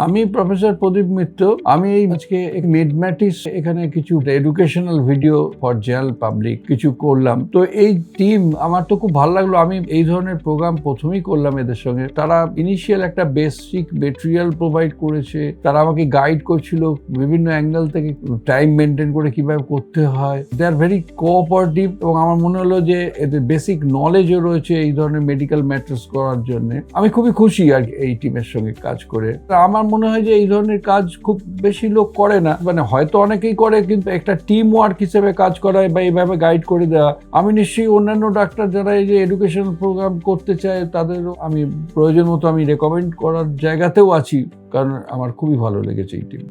আমি প্রফেসর প্রদীপ মিত্র। আমি আজকে মিডম্যাটিস এখানে কিছু educational video for general public কিছু করলাম। তো এই টিম আমার তো খুব ভালো লাগলো। আমি এই ধরনের প্রোগ্রাম প্রথমেই করলাম এদের সঙ্গে। তারা ইনিশিয়াল একটা বেসিক মেটেরিয়াল প্রোভাইড করেছে, তারা আমাকে গাইড করছিল বিভিন্ন অ্যাঙ্গেল থেকে, টাইম মেনটেন করে কিভাবে করতে হয়। দে আর ভেরি কোঅপারেটিভ এবং আমার মনে হলো যে এদের বেসিক নলেজও রয়েছে এই ধরনের মেডিকেল ম্যাটার্স করার জন্য। আমি খুবই খুশি আর এই টিমের সঙ্গে কাজ করে। আমার মনে হয় যে এই ধরনের কাজ খুব বেশি লোক করে না, মানে হয়তো অনেকেই করে, কিন্তু একটা টিম ওয়ার্ক হিসেবে কাজ করায় বা এইভাবে গাইড করে দেওয়া। আমি নিশ্চয়ই অন্যান্য ডাক্তার যারা এই যে এডুকেশনাল প্রোগ্রাম করতে চায় তাদেরও আমি প্রয়োজন মতো আমি রেকমেন্ড করার জায়গাতেও আছি, কারণ আমার খুবই ভালো লেগেছে এই টিম।